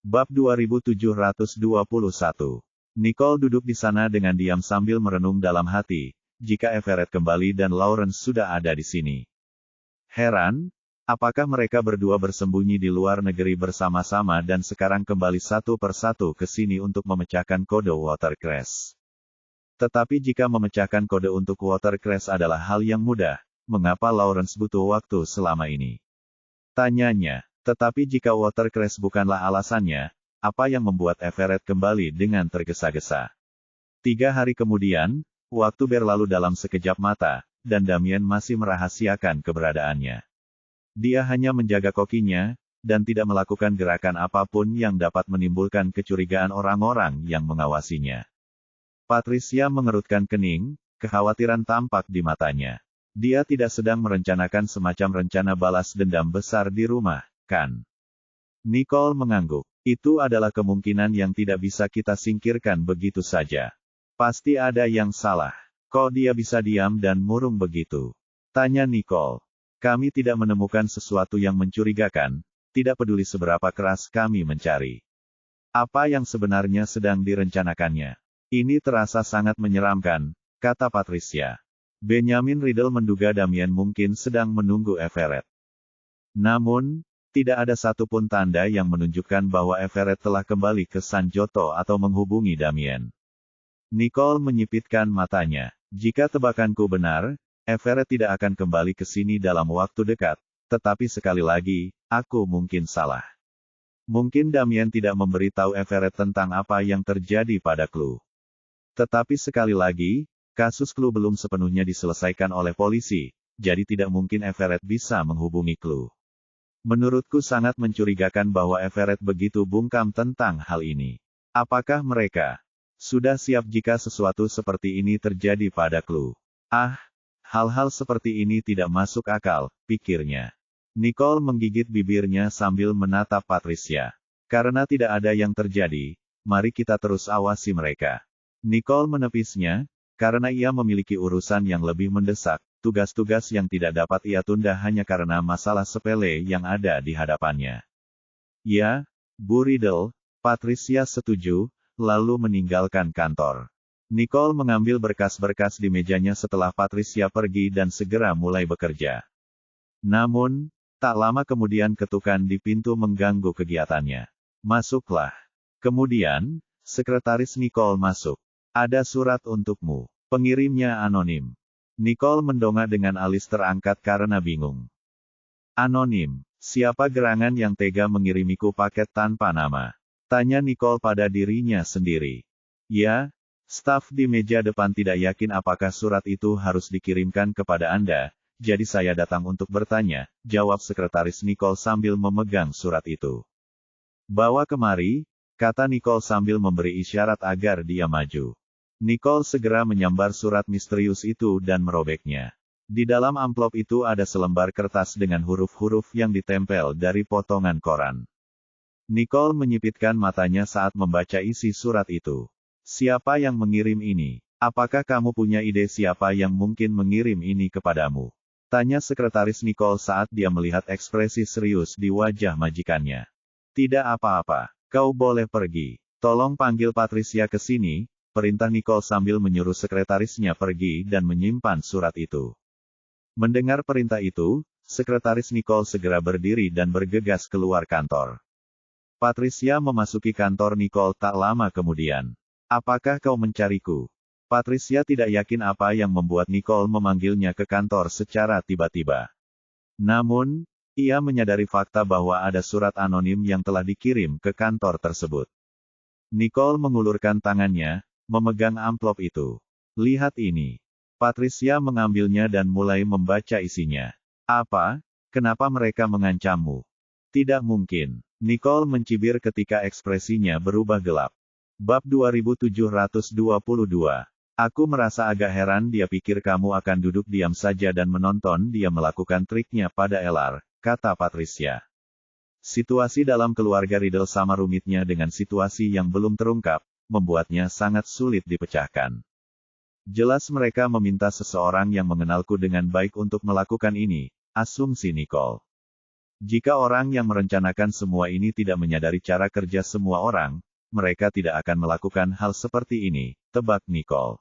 Bab 2721. Nicole duduk di sana dengan diam sambil merenung dalam hati, jika Everett kembali dan Lawrence sudah ada di sini. Heran, apakah mereka berdua bersembunyi di luar negeri bersama-sama dan sekarang kembali satu persatu ke sini untuk memecahkan kode Watercress. Tetapi jika memecahkan kode untuk Watercress adalah hal yang mudah, mengapa Lawrence butuh waktu selama ini? Tanyanya. Tetapi jika Watercress bukanlah alasannya, apa yang membuat Everett kembali dengan tergesa-gesa? 3 hari kemudian, waktu berlalu dalam sekejap mata, dan Damien masih merahasiakan keberadaannya. Dia hanya menjaga kokinya, dan tidak melakukan gerakan apapun yang dapat menimbulkan kecurigaan orang-orang yang mengawasinya. Patricia mengerutkan kening, kekhawatiran tampak di matanya. Dia tidak sedang merencanakan semacam rencana balas dendam besar di rumah, kan? Nicole mengangguk. Itu adalah kemungkinan yang tidak bisa kita singkirkan begitu saja. Pasti ada yang salah. Kok dia bisa diam dan murung begitu? Tanya Nicole. Kami tidak menemukan sesuatu yang mencurigakan, tidak peduli seberapa keras kami mencari. Apa yang sebenarnya sedang direncanakannya? Ini terasa sangat menyeramkan, kata Patricia. Benjamin Riddle menduga Damien mungkin sedang menunggu Everett. Namun, tidak ada satupun tanda yang menunjukkan bahwa Everett telah kembali ke San Joto atau menghubungi Damien. Nicole menyipitkan matanya. Jika tebakanku benar, Everett tidak akan kembali ke sini dalam waktu dekat, tetapi sekali lagi, aku mungkin salah. Mungkin Damien tidak memberitahu Everett tentang apa yang terjadi pada Clue. Tetapi sekali lagi, kasus Clue belum sepenuhnya diselesaikan oleh polisi, jadi tidak mungkin Everett bisa menghubungi Clue. Menurutku sangat mencurigakan bahwa Everett begitu bungkam tentang hal ini. Apakah mereka sudah siap jika sesuatu seperti ini terjadi pada Clue? Hal-hal seperti ini tidak masuk akal, pikirnya. Nicole menggigit bibirnya sambil menatap Patricia. Karena tidak ada yang terjadi, mari kita terus awasi mereka. Nicole menepisnya, karena ia memiliki urusan yang lebih mendesak. Tugas-tugas yang tidak dapat ia tunda hanya karena masalah sepele yang ada di hadapannya. Ya, Bu Riddle, Patricia setuju, lalu meninggalkan kantor. Nicole mengambil berkas-berkas di mejanya setelah Patricia pergi dan segera mulai bekerja. Namun, tak lama kemudian ketukan di pintu mengganggu kegiatannya. Masuklah. Kemudian, sekretaris Nicole masuk. Ada surat untukmu. Pengirimnya anonim. Nicole mendongak dengan alis terangkat karena bingung. Anonim, siapa gerangan yang tega mengirimiku paket tanpa nama? Tanya Nicole pada dirinya sendiri. Ya, staf di meja depan tidak yakin apakah surat itu harus dikirimkan kepada Anda, jadi saya datang untuk bertanya, jawab sekretaris Nicole sambil memegang surat itu. Bawa kemari, kata Nicole sambil memberi isyarat agar dia maju. Nicole segera menyambar surat misterius itu dan merobeknya. Di dalam amplop itu ada selembar kertas dengan huruf-huruf yang ditempel dari potongan koran. Nicole menyipitkan matanya saat membaca isi surat itu. Siapa yang mengirim ini? Apakah kamu punya ide siapa yang mungkin mengirim ini kepadamu? Tanya sekretaris Nicole saat dia melihat ekspresi serius di wajah majikannya. Tidak apa-apa, kau boleh pergi. Tolong panggil Patricia ke sini. Perintah Nicole sambil menyuruh sekretarisnya pergi dan menyimpan surat itu. Mendengar perintah itu, sekretaris Nicole segera berdiri dan bergegas keluar kantor. Patricia memasuki kantor Nicole tak lama kemudian. Apakah kau mencariku? Patricia tidak yakin apa yang membuat Nicole memanggilnya ke kantor secara tiba-tiba. Namun, ia menyadari fakta bahwa ada surat anonim yang telah dikirim ke kantor tersebut. Nicole mengulurkan tangannya, memegang amplop itu. Lihat ini. Patricia mengambilnya dan mulai membaca isinya. Apa? Kenapa mereka mengancammu? Tidak mungkin. Nicole mencibir ketika ekspresinya berubah gelap. Bab 2722. Aku merasa agak heran dia pikir kamu akan duduk diam saja dan menonton dia melakukan triknya pada Elar, kata Patricia. Situasi dalam keluarga Riddle sama rumitnya dengan situasi yang belum terungkap, membuatnya sangat sulit dipecahkan. Jelas mereka meminta seseorang yang mengenalku dengan baik untuk melakukan ini, asumsi Nicole. Jika orang yang merencanakan semua ini tidak menyadari cara kerja semua orang, mereka tidak akan melakukan hal seperti ini, tebak Nicole.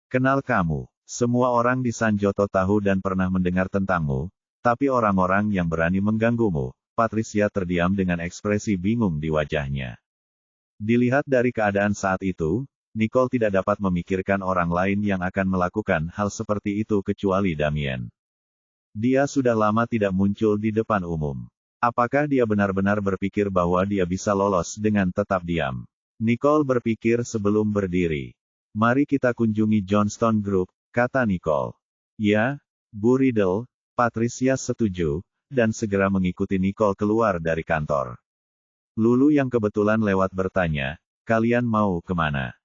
Kenal kamu. Semua orang di Sanjoto tahu dan pernah mendengar tentangmu, tapi orang-orang yang berani mengganggumu. Patricia terdiam dengan ekspresi bingung di wajahnya. Dilihat dari keadaan saat itu, Nicole tidak dapat memikirkan orang lain yang akan melakukan hal seperti itu kecuali Damien. Dia sudah lama tidak muncul di depan umum. Apakah dia benar-benar berpikir bahwa dia bisa lolos dengan tetap diam? Nicole berpikir sebelum berdiri. Mari kita kunjungi Johnston Group, kata Nicole. Ya, Bu Riddle, Patricia setuju, dan segera mengikuti Nicole keluar dari kantor. Lulu yang kebetulan lewat bertanya, kalian mau kemana?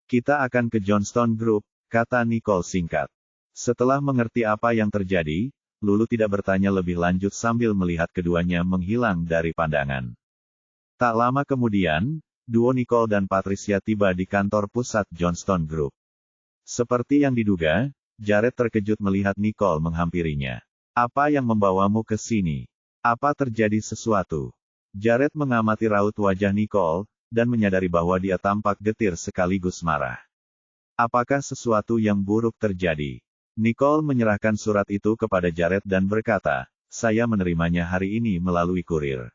Kita akan ke Johnston Group, kata Nicole singkat. Setelah mengerti apa yang terjadi, Lulu tidak bertanya lebih lanjut sambil melihat keduanya menghilang dari pandangan. Tak lama kemudian, duo Nicole dan Patricia tiba di kantor pusat Johnston Group. Seperti yang diduga, Jared terkejut melihat Nicole menghampirinya. Apa yang membawamu ke sini? Apa terjadi sesuatu? Jared mengamati raut wajah Nicole, dan menyadari bahwa dia tampak getir sekaligus marah. Apakah sesuatu yang buruk terjadi? Nicole menyerahkan surat itu kepada Jared dan berkata, saya menerimanya hari ini melalui kurir.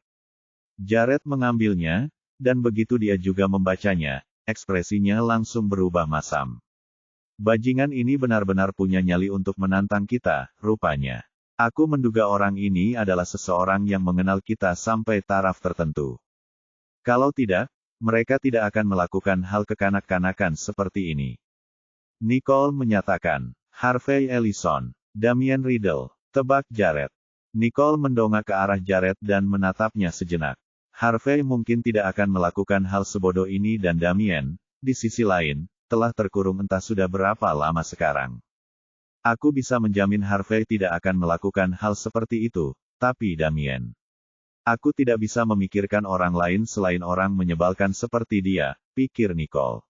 Jared mengambilnya, dan begitu dia juga membacanya, ekspresinya langsung berubah masam. Bajingan ini benar-benar punya nyali untuk menantang kita, rupanya. Aku menduga orang ini adalah seseorang yang mengenal kita sampai taraf tertentu. Kalau tidak, mereka tidak akan melakukan hal kekanak-kanakan seperti ini. Nicole menyatakan, Harvey Ellison, Damien Riddle, tebak Jared. Nicole mendongak ke arah Jared dan menatapnya sejenak. Harvey mungkin tidak akan melakukan hal sebodoh ini dan Damien, di sisi lain, telah terkurung entah sudah berapa lama sekarang. Aku bisa menjamin Harvey tidak akan melakukan hal seperti itu, tapi Damien. Aku tidak bisa memikirkan orang lain selain orang menyebalkan seperti dia, pikir Nicole.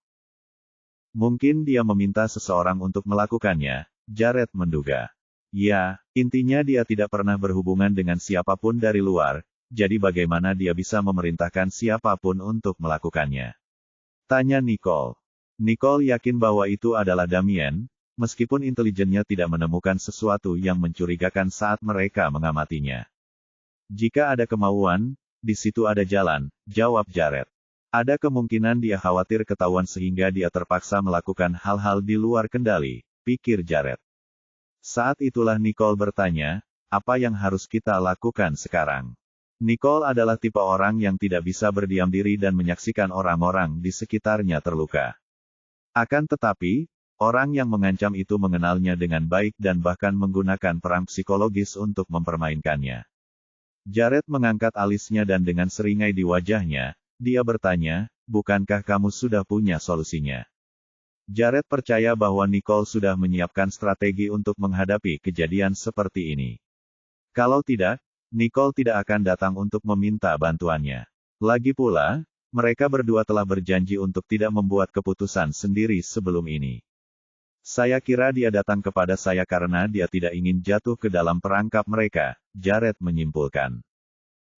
Mungkin dia meminta seseorang untuk melakukannya, Jared menduga. Ya, intinya dia tidak pernah berhubungan dengan siapapun dari luar, jadi bagaimana dia bisa memerintahkan siapapun untuk melakukannya? Tanya Nicole. Nicole yakin bahwa itu adalah Damien, meskipun intelijennya tidak menemukan sesuatu yang mencurigakan saat mereka mengamatinya. Jika ada kemauan, di situ ada jalan, jawab Jared. Ada kemungkinan dia khawatir ketahuan sehingga dia terpaksa melakukan hal-hal di luar kendali, pikir Jared. Saat itulah Nicole bertanya, apa yang harus kita lakukan sekarang? Nicole adalah tipe orang yang tidak bisa berdiam diri dan menyaksikan orang-orang di sekitarnya terluka. Akan tetapi, orang yang mengancam itu mengenalnya dengan baik dan bahkan menggunakan perang psikologis untuk mempermainkannya. Jared mengangkat alisnya dan dengan seringai di wajahnya, dia bertanya, bukankah kamu sudah punya solusinya? Jared percaya bahwa Nicole sudah menyiapkan strategi untuk menghadapi kejadian seperti ini. Kalau tidak, Nicole tidak akan datang untuk meminta bantuannya. Lagi pula, mereka berdua telah berjanji untuk tidak membuat keputusan sendiri sebelum ini. Saya kira dia datang kepada saya karena dia tidak ingin jatuh ke dalam perangkap mereka, Jared menyimpulkan.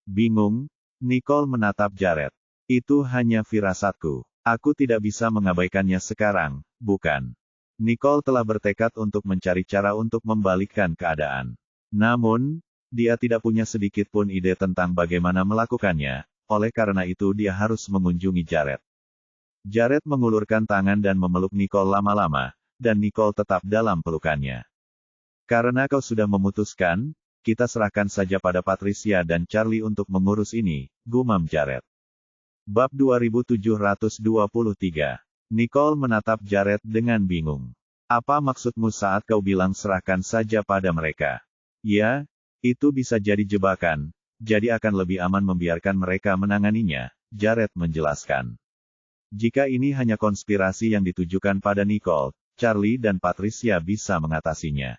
Bingung, Nicole menatap Jared. Itu hanya firasatku. Aku tidak bisa mengabaikannya sekarang, bukan? Nicole telah bertekad untuk mencari cara untuk membalikkan keadaan. Namun, dia tidak punya sedikit pun ide tentang bagaimana melakukannya, oleh karena itu dia harus mengunjungi Jared. Jared mengulurkan tangan dan memeluk Nicole lama-lama, dan Nicole tetap dalam pelukannya. Karena kau sudah memutuskan, kita serahkan saja pada Patricia dan Charlie untuk mengurus ini, gumam Jared. Bab 2723. Nicole menatap Jared dengan bingung. Apa maksudmu saat kau bilang serahkan saja pada mereka? Ya, itu bisa jadi jebakan, jadi akan lebih aman membiarkan mereka menanganinya, Jared menjelaskan. Jika ini hanya konspirasi yang ditujukan pada Nicole, Charlie dan Patricia bisa mengatasinya.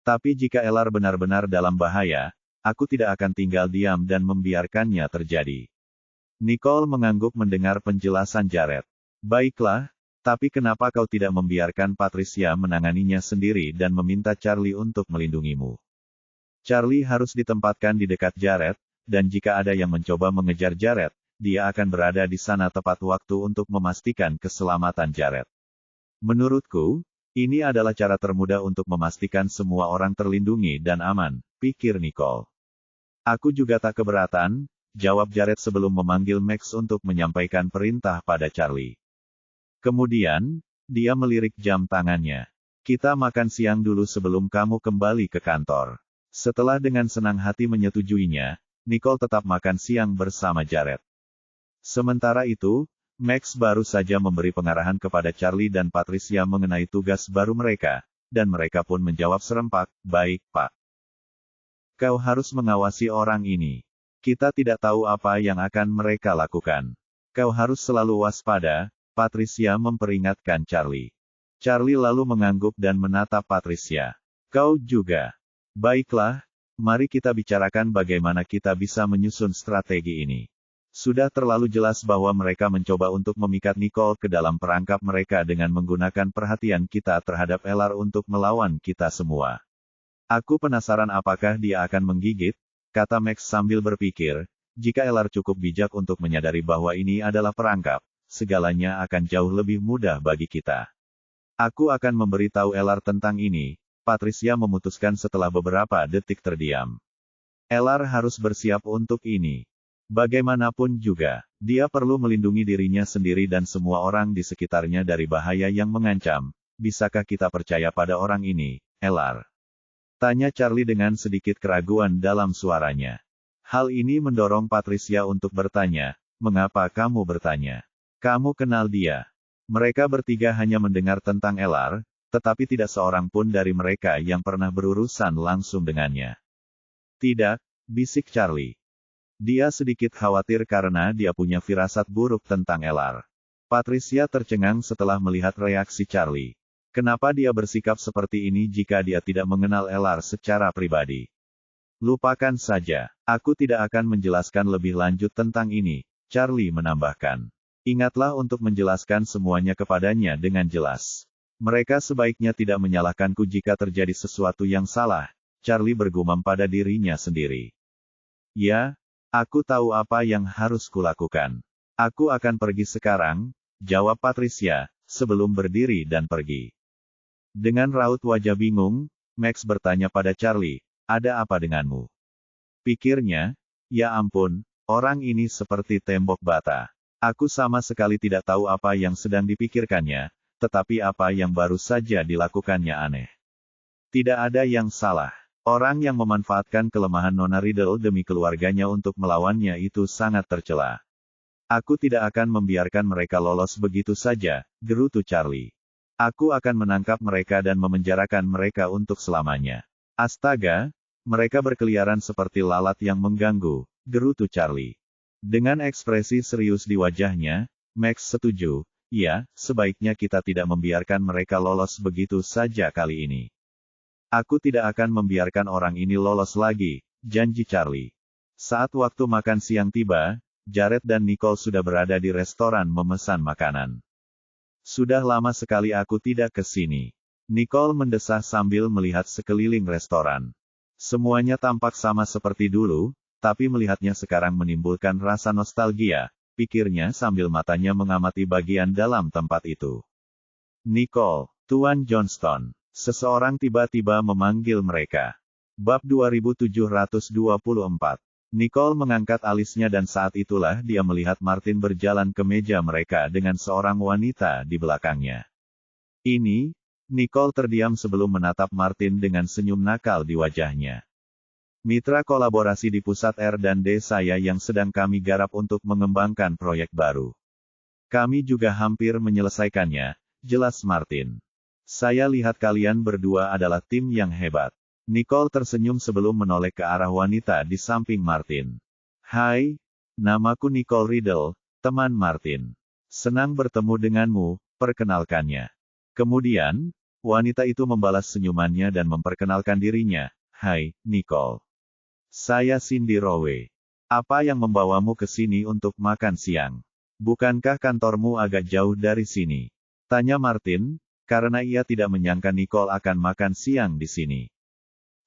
Tapi jika Elar benar-benar dalam bahaya, aku tidak akan tinggal diam dan membiarkannya terjadi. Nicole mengangguk mendengar penjelasan Jared. Baiklah, tapi kenapa kau tidak membiarkan Patricia menanganinya sendiri dan meminta Charlie untuk melindungimu? Charlie harus ditempatkan di dekat Jared, dan jika ada yang mencoba mengejar Jared, dia akan berada di sana tepat waktu untuk memastikan keselamatan Jared. Menurutku, ini adalah cara termudah untuk memastikan semua orang terlindungi dan aman, pikir Nicole. Aku juga tak keberatan, jawab Jared sebelum memanggil Max untuk menyampaikan perintah pada Charlie. Kemudian, dia melirik jam tangannya. Kita makan siang dulu sebelum kamu kembali ke kantor. Setelah dengan senang hati menyetujuinya, Nicole tetap makan siang bersama Jared. Sementara itu, Max baru saja memberi pengarahan kepada Charlie dan Patricia mengenai tugas baru mereka, dan mereka pun menjawab serempak, "Baik, Pak. Kau harus mengawasi orang ini. Kita tidak tahu apa yang akan mereka lakukan. Kau harus selalu waspada," Patricia memperingatkan Charlie. Charlie lalu mengangguk dan menatap Patricia. "Kau juga. Baiklah, mari kita bicarakan bagaimana kita bisa menyusun strategi ini." Sudah terlalu jelas bahwa mereka mencoba untuk memikat Nicole ke dalam perangkap mereka dengan menggunakan perhatian kita terhadap Ellar untuk melawan kita semua. "Aku penasaran apakah dia akan menggigit," kata Max sambil berpikir, "jika Ellar cukup bijak untuk menyadari bahwa ini adalah perangkap, segalanya akan jauh lebih mudah bagi kita." "Aku akan memberitahu Ellar tentang ini," Patricia memutuskan setelah beberapa detik terdiam. "Ellar harus bersiap untuk ini. Bagaimanapun juga, dia perlu melindungi dirinya sendiri dan semua orang di sekitarnya dari bahaya yang mengancam. Bisakah kita percaya pada orang ini, Ellar?" tanya Charlie dengan sedikit keraguan dalam suaranya. Hal ini mendorong Patricia untuk bertanya, "Mengapa kamu bertanya? Kamu kenal dia?" Mereka bertiga hanya mendengar tentang Ellar, tetapi tidak seorang pun dari mereka yang pernah berurusan langsung dengannya. "Tidak," bisik Charlie. Dia sedikit khawatir karena dia punya firasat buruk tentang Ellar. Patricia tercengang setelah melihat reaksi Charlie. Kenapa dia bersikap seperti ini jika dia tidak mengenal Ellar secara pribadi? "Lupakan saja. Aku tidak akan menjelaskan lebih lanjut tentang ini," Charlie menambahkan. "Ingatlah untuk menjelaskan semuanya kepadanya dengan jelas. Mereka sebaiknya tidak menyalahkanku jika terjadi sesuatu yang salah," Charlie bergumam pada dirinya sendiri. "Ya, aku tahu apa yang harus kulakukan. Aku akan pergi sekarang," jawab Patricia, sebelum berdiri dan pergi. Dengan raut wajah bingung, Max bertanya pada Charlie, "Ada apa denganmu?" Pikirnya, "Ya ampun, orang ini seperti tembok bata. Aku sama sekali tidak tahu apa yang sedang dipikirkannya, tetapi apa yang baru saja dilakukannya aneh. Tidak ada yang salah. Orang yang memanfaatkan kelemahan Nona Riddle demi keluarganya untuk melawannya itu sangat tercela. Aku tidak akan membiarkan mereka lolos begitu saja," gerutu Charlie. "Aku akan menangkap mereka dan memenjarakan mereka untuk selamanya." "Astaga, mereka berkeliaran seperti lalat yang mengganggu," gerutu Charlie. Dengan ekspresi serius di wajahnya, Max setuju, "Ya, sebaiknya kita tidak membiarkan mereka lolos begitu saja kali ini." "Aku tidak akan membiarkan orang ini lolos lagi," janji Charlie. Saat waktu makan siang tiba, Jared dan Nicole sudah berada di restoran memesan makanan. "Sudah lama sekali aku tidak ke sini," Nicole mendesah sambil melihat sekeliling restoran. Semuanya tampak sama seperti dulu, tapi melihatnya sekarang menimbulkan rasa nostalgia, pikirnya sambil matanya mengamati bagian dalam tempat itu. "Nicole, Tuan Johnston." Seseorang tiba-tiba memanggil mereka. Bab 2724. Nicole mengangkat alisnya dan saat itulah dia melihat Martin berjalan ke meja mereka dengan seorang wanita di belakangnya. "Ini," Nicole terdiam sebelum menatap Martin dengan senyum nakal di wajahnya. "Mitra kolaborasi di pusat R&D saya yang sedang kami garap untuk mengembangkan proyek baru. Kami juga hampir menyelesaikannya," jelas Martin. "Saya lihat kalian berdua adalah tim yang hebat." Nicole tersenyum sebelum menoleh ke arah wanita di samping Martin. "Hai, namaku Nicole Riddle, teman Martin. Senang bertemu denganmu," perkenalkannya. Kemudian, wanita itu membalas senyumannya dan memperkenalkan dirinya. "Hai, Nicole. Saya Cindy Rowe. Apa yang membawamu ke sini untuk makan siang? Bukankah kantormu agak jauh dari sini?" tanya Martin, karena ia tidak menyangka Nicole akan makan siang di sini.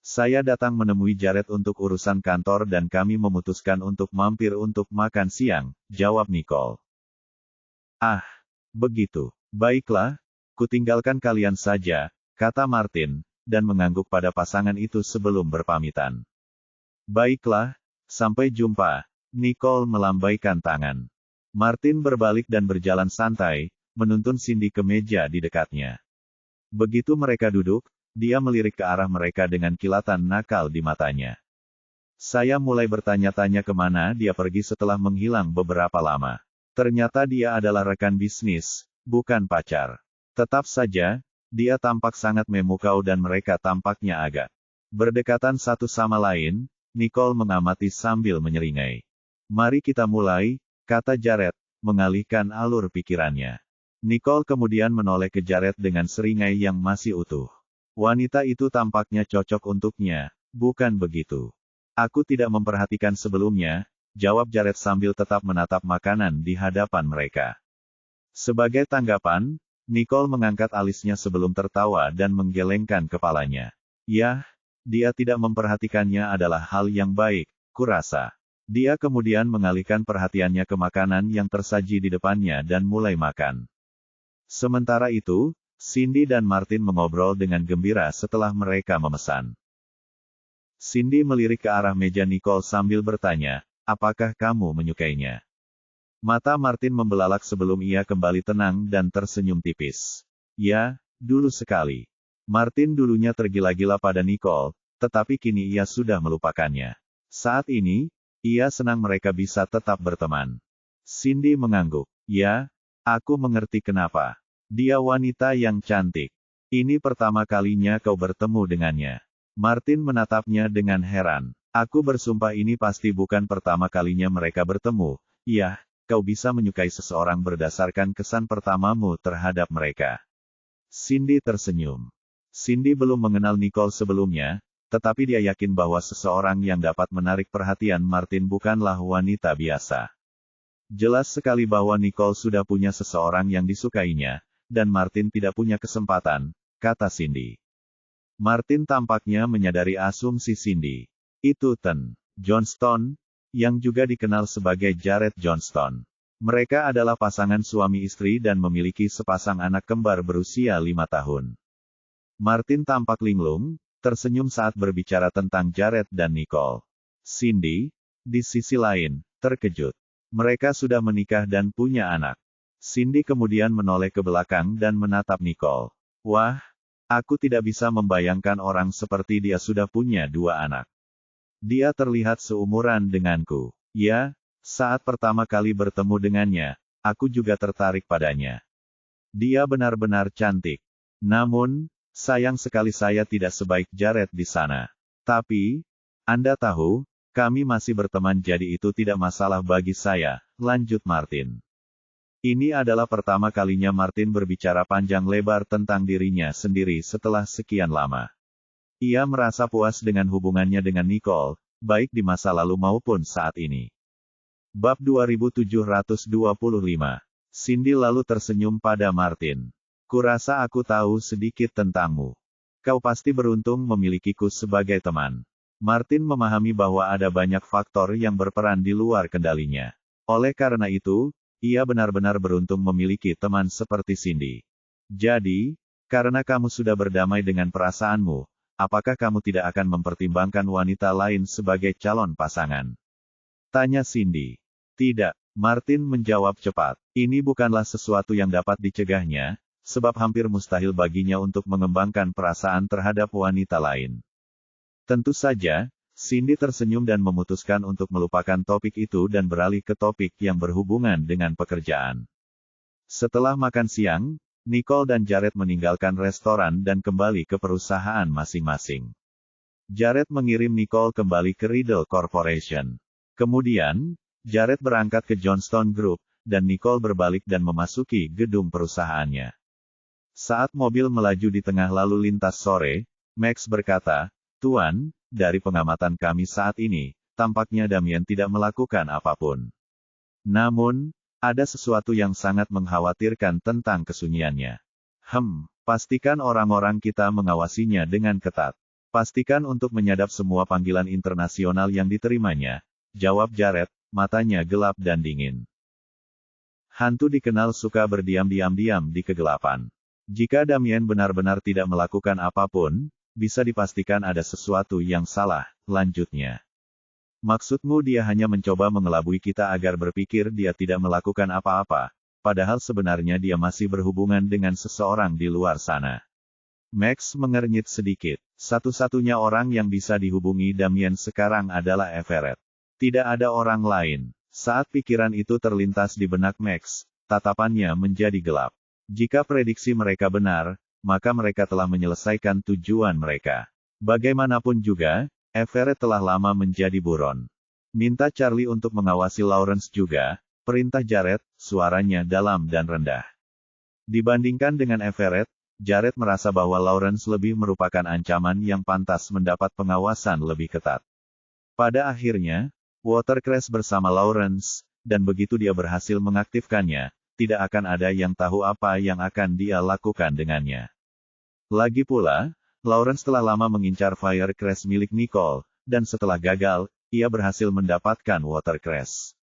Saya datang menemui Jared untuk urusan kantor dan kami memutuskan untuk mampir untuk makan siang, jawab Nicole. Ah, begitu. Baiklah, kutinggalkan kalian saja, kata Martin, dan mengangguk pada pasangan itu sebelum berpamitan. Baiklah, sampai jumpa, Nicole melambaikan tangan. Martin berbalik dan berjalan santai, menuntun Cindy ke meja di dekatnya. Begitu mereka duduk, dia melirik ke arah mereka dengan kilatan nakal di matanya. Saya mulai bertanya-tanya kemana dia pergi setelah menghilang beberapa lama. Ternyata dia adalah rekan bisnis, bukan pacar. Tetap saja, dia tampak sangat memukau dan mereka tampaknya agak berdekatan satu sama lain. Nicole mengamati sambil menyeringai. Mari kita mulai, kata Jared, mengalihkan alur pikirannya. Nicole kemudian menoleh ke Jared dengan seringai yang masih utuh. Wanita itu tampaknya cocok untuknya, bukan begitu? Aku tidak memperhatikan sebelumnya, jawab Jared sambil tetap menatap makanan di hadapan mereka. Sebagai tanggapan, Nicole mengangkat alisnya sebelum tertawa dan menggelengkan kepalanya. Yah, dia tidak memperhatikannya adalah hal yang baik, kurasa. Dia kemudian mengalihkan perhatiannya ke makanan yang tersaji di depannya dan mulai makan. Sementara itu, Cindy dan Martin mengobrol dengan gembira setelah mereka memesan. Cindy melirik ke arah meja Nicole sambil bertanya, apakah kamu menyukainya? Mata Martin membelalak sebelum ia kembali tenang dan tersenyum tipis. Ya, dulu sekali. Martin dulunya tergila-gila pada Nicole, tetapi kini ia sudah melupakannya. Saat ini, ia senang mereka bisa tetap berteman. Cindy mengangguk. Ya, aku mengerti kenapa. Dia wanita yang cantik. Ini pertama kalinya kau bertemu dengannya. Martin menatapnya dengan heran. Aku bersumpah ini pasti bukan pertama kalinya mereka bertemu. Iya, kau bisa menyukai seseorang berdasarkan kesan pertamamu terhadap mereka. Cindy tersenyum. Cindy belum mengenal Nicole sebelumnya, tetapi dia yakin bahwa seseorang yang dapat menarik perhatian Martin bukanlah wanita biasa. Jelas sekali bahwa Nicole sudah punya seseorang yang disukainya, dan Martin tidak punya kesempatan, kata Cindy. Martin tampaknya menyadari asumsi Cindy. Itu Johnston, yang juga dikenal sebagai Jared Johnston. Mereka adalah pasangan suami istri dan memiliki sepasang anak kembar berusia 5 tahun. Martin tampak linglung, tersenyum saat berbicara tentang Jared dan Nicole. Cindy, di sisi lain, terkejut. Mereka sudah menikah dan punya anak. Cindy kemudian menoleh ke belakang dan menatap Nicole. Wah, aku tidak bisa membayangkan orang seperti dia sudah punya 2 anak. Dia terlihat seumuran denganku. Ya, saat pertama kali bertemu dengannya, aku juga tertarik padanya. Dia benar-benar cantik. Namun, sayang sekali saya tidak sebaik Jared di sana. Tapi, Anda tahu, kami masih berteman jadi itu tidak masalah bagi saya, lanjut Martin. Ini adalah pertama kalinya Martin berbicara panjang lebar tentang dirinya sendiri setelah sekian lama. Ia merasa puas dengan hubungannya dengan Nicole, baik di masa lalu maupun saat ini. Bab 2725. Cindy lalu tersenyum pada Martin. Kurasa aku tahu sedikit tentangmu. Kau pasti beruntung memilikiku sebagai teman. Martin memahami bahwa ada banyak faktor yang berperan di luar kendalinya. Oleh karena itu, ia benar-benar beruntung memiliki teman seperti Cindy. Jadi, karena kamu sudah berdamai dengan perasaanmu, apakah kamu tidak akan mempertimbangkan wanita lain sebagai calon pasangan? Tanya Cindy. Tidak, Martin menjawab cepat. Ini bukanlah sesuatu yang dapat dicegahnya, sebab hampir mustahil baginya untuk mengembangkan perasaan terhadap wanita lain. Tentu saja, Cindy tersenyum dan memutuskan untuk melupakan topik itu dan beralih ke topik yang berhubungan dengan pekerjaan. Setelah makan siang, Nicole dan Jared meninggalkan restoran dan kembali ke perusahaan masing-masing. Jared mengirim Nicole kembali ke Riddle Corporation. Kemudian, Jared berangkat ke Johnston Group, dan Nicole berbalik dan memasuki gedung perusahaannya. Saat mobil melaju di tengah lalu lintas sore, Max berkata, Tuan, dari pengamatan kami saat ini, tampaknya Damien tidak melakukan apapun. Namun, ada sesuatu yang sangat mengkhawatirkan tentang kesunyiannya. Pastikan orang-orang kita mengawasinya dengan ketat. Pastikan untuk menyadap semua panggilan internasional yang diterimanya, jawab Jared, matanya gelap dan dingin. Hantu dikenal suka berdiam-diam-diam di kegelapan. Jika Damien benar-benar tidak melakukan apapun, bisa dipastikan ada sesuatu yang salah, lanjutnya. Maksudmu dia hanya mencoba mengelabui kita agar berpikir dia tidak melakukan apa-apa, padahal sebenarnya dia masih berhubungan dengan seseorang di luar sana. Max mengernyit sedikit. Satu-satunya orang yang bisa dihubungi Damien sekarang adalah Everett. Tidak ada orang lain. Saat pikiran itu terlintas di benak Max, tatapannya menjadi gelap. Jika prediksi mereka benar, maka mereka telah menyelesaikan tujuan mereka. Bagaimanapun juga, Everett telah lama menjadi buron. Minta Charlie untuk mengawasi Lawrence juga, perintah Jared, suaranya dalam dan rendah. Dibandingkan dengan Everett, Jared merasa bahwa Lawrence lebih merupakan ancaman yang pantas mendapat pengawasan lebih ketat. Pada akhirnya, Watercress bersama Lawrence, dan begitu dia berhasil mengaktifkannya, tidak akan ada yang tahu apa yang akan dia lakukan dengannya. Lagi pula, Lawrence telah lama mengincar Firecrest milik Nicole, dan setelah gagal, ia berhasil mendapatkan Watercress.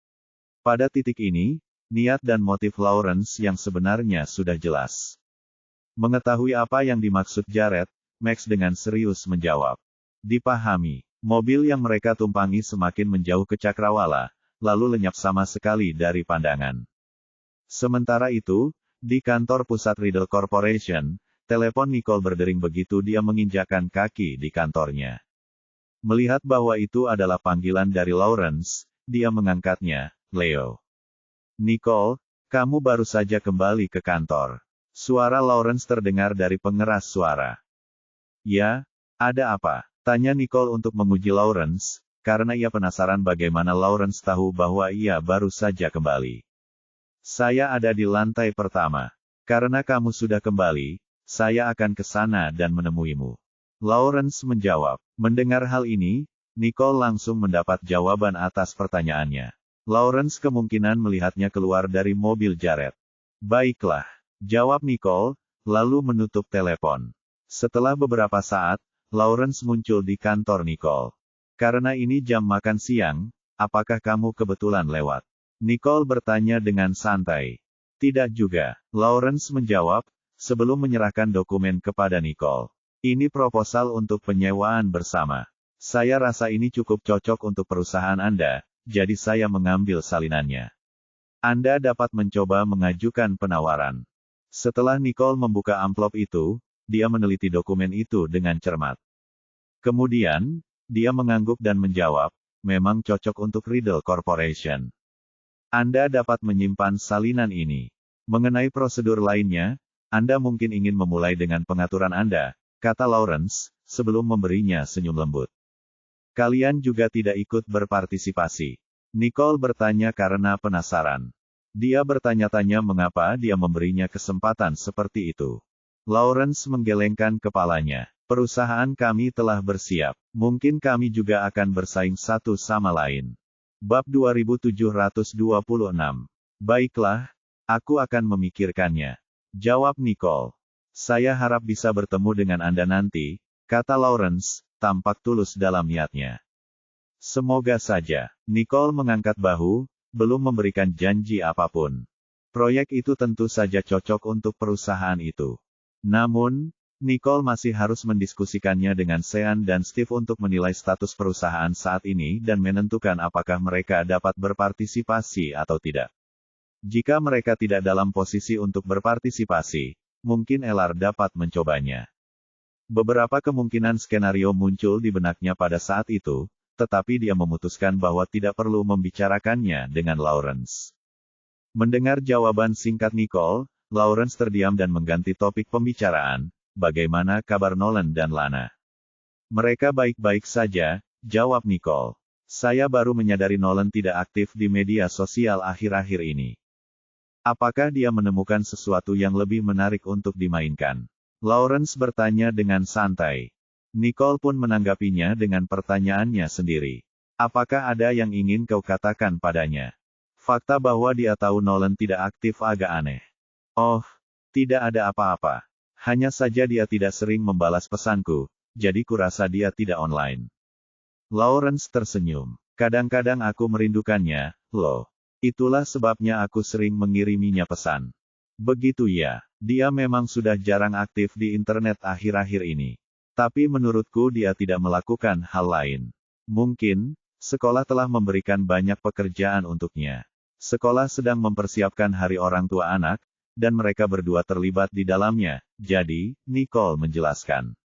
Pada titik ini, niat dan motif Lawrence yang sebenarnya sudah jelas. Mengetahui apa yang dimaksud Jared, Max dengan serius menjawab. Dipahami. Mobil yang mereka tumpangi semakin menjauh ke cakrawala, lalu lenyap sama sekali dari pandangan. Sementara itu, di kantor pusat Riddle Corporation, telepon Nicole berdering begitu dia menginjakkan kaki di kantornya. Melihat bahwa itu adalah panggilan dari Lawrence, dia mengangkatnya. Leo. Nicole, kamu baru saja kembali ke kantor. Suara Lawrence terdengar dari pengeras suara. Ya, ada apa? Tanya Nicole untuk menguji Lawrence, karena ia penasaran bagaimana Lawrence tahu bahwa ia baru saja kembali. Saya ada di lantai pertama. Karena kamu sudah kembali, saya akan ke sana dan menemuimu. Lawrence menjawab. Mendengar hal ini, Nicole langsung mendapat jawaban atas pertanyaannya. Lawrence kemungkinan melihatnya keluar dari mobil Jared. Baiklah. Jawab Nicole, lalu menutup telepon. Setelah beberapa saat, Lawrence muncul di kantor Nicole. Karena ini jam makan siang, apakah kamu kebetulan lewat? Nicole bertanya dengan santai. Tidak juga, Lawrence menjawab, sebelum menyerahkan dokumen kepada Nicole. Ini proposal untuk penyewaan bersama. Saya rasa ini cukup cocok untuk perusahaan Anda, jadi saya mengambil salinannya. Anda dapat mencoba mengajukan penawaran. Setelah Nicole membuka amplop itu, dia meneliti dokumen itu dengan cermat. Kemudian, dia mengangguk dan menjawab, memang cocok untuk Riddle Corporation. Anda dapat menyimpan salinan ini. Mengenai prosedur lainnya, Anda mungkin ingin memulai dengan pengaturan Anda, kata Lawrence, sebelum memberinya senyum lembut. Kalian juga tidak ikut berpartisipasi. Nicole bertanya karena penasaran. Dia bertanya-tanya mengapa dia memberinya kesempatan seperti itu. Lawrence menggelengkan kepalanya. Perusahaan kami telah bersiap. Mungkin kami juga akan bersaing satu sama lain. Bab 2726. Baiklah, aku akan memikirkannya. Jawab Nicole. Saya harap bisa bertemu dengan Anda nanti, kata Lawrence, tampak tulus dalam niatnya. Semoga saja. Nicole mengangkat bahu, belum memberikan janji apapun. Proyek itu tentu saja cocok untuk perusahaan itu. Namun, Nicole masih harus mendiskusikannya dengan Sean dan Steve untuk menilai status perusahaan saat ini dan menentukan apakah mereka dapat berpartisipasi atau tidak. Jika mereka tidak dalam posisi untuk berpartisipasi, mungkin Elar dapat mencobanya. Beberapa kemungkinan skenario muncul di benaknya pada saat itu, tetapi dia memutuskan bahwa tidak perlu membicarakannya dengan Lawrence. Mendengar jawaban singkat Nicole, Lawrence terdiam dan mengganti topik pembicaraan, bagaimana kabar Nolan dan Lana? Mereka baik-baik saja, jawab Nicole. Saya baru menyadari Nolan tidak aktif di media sosial akhir-akhir ini. Apakah dia menemukan sesuatu yang lebih menarik untuk dimainkan? Lawrence bertanya dengan santai. Nicole pun menanggapinya dengan pertanyaannya sendiri. Apakah ada yang ingin kau katakan padanya? Fakta bahwa dia tahu Nolan tidak aktif agak aneh. Oh, tidak ada apa-apa. Hanya saja dia tidak sering membalas pesanku, jadi kurasa dia tidak online. Lawrence tersenyum. Kadang-kadang aku merindukannya, loh. Itulah sebabnya aku sering mengiriminya pesan. Begitu ya, dia memang sudah jarang aktif di internet akhir-akhir ini. Tapi menurutku dia tidak melakukan hal lain. Mungkin, sekolah telah memberikan banyak pekerjaan untuknya. Sekolah sedang mempersiapkan hari orang tua anak, dan mereka berdua terlibat di dalamnya, jadi, Nicole menjelaskan.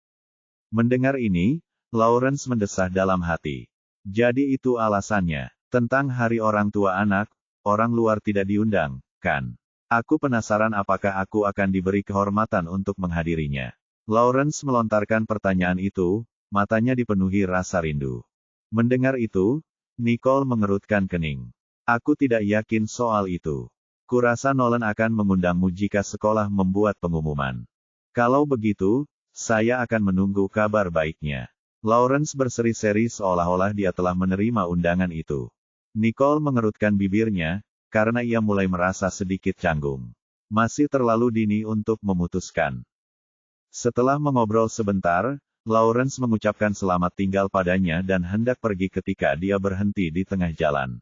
Mendengar ini, Lawrence mendesah dalam hati. Jadi itu alasannya, tentang hari orang tua anak, orang luar tidak diundang, kan? Aku penasaran apakah aku akan diberi kehormatan untuk menghadirinya. Lawrence melontarkan pertanyaan itu, matanya dipenuhi rasa rindu. Mendengar itu, Nicole mengerutkan kening. Aku tidak yakin soal itu. Kurasa Nolan akan mengundangmu jika sekolah membuat pengumuman. Kalau begitu, saya akan menunggu kabar baiknya. Lawrence berseri-seri seolah-olah dia telah menerima undangan itu. Nicole mengerutkan bibirnya, karena ia mulai merasa sedikit canggung. Masih terlalu dini untuk memutuskan. Setelah mengobrol sebentar, Lawrence mengucapkan selamat tinggal padanya dan hendak pergi ketika dia berhenti di tengah jalan.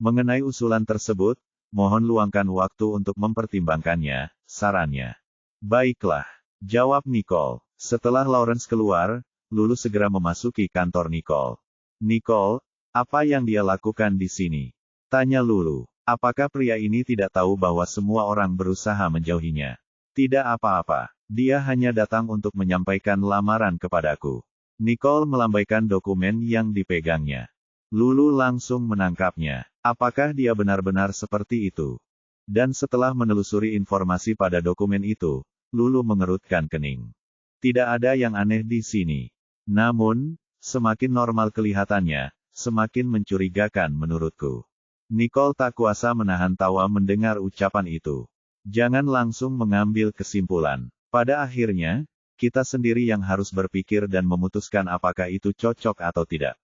Mengenai usulan tersebut, mohon luangkan waktu untuk mempertimbangkannya, sarannya. Baiklah, jawab Nicole. Setelah Lawrence keluar, Lulu segera memasuki kantor Nicole. Nicole, apa yang dia lakukan di sini? Tanya Lulu. Apakah pria ini tidak tahu bahwa semua orang berusaha menjauhinya? Tidak apa-apa. Dia hanya datang untuk menyampaikan lamaran kepadaku. Nicole melambaikan dokumen yang dipegangnya. Lulu langsung menangkapnya. Apakah dia benar-benar seperti itu? Dan setelah menelusuri informasi pada dokumen itu, Lulu mengerutkan kening. Tidak ada yang aneh di sini. Namun, semakin normal kelihatannya, semakin mencurigakan menurutku. Nicole tak kuasa menahan tawa mendengar ucapan itu. Jangan langsung mengambil kesimpulan. Pada akhirnya, kita sendiri yang harus berpikir dan memutuskan apakah itu cocok atau tidak.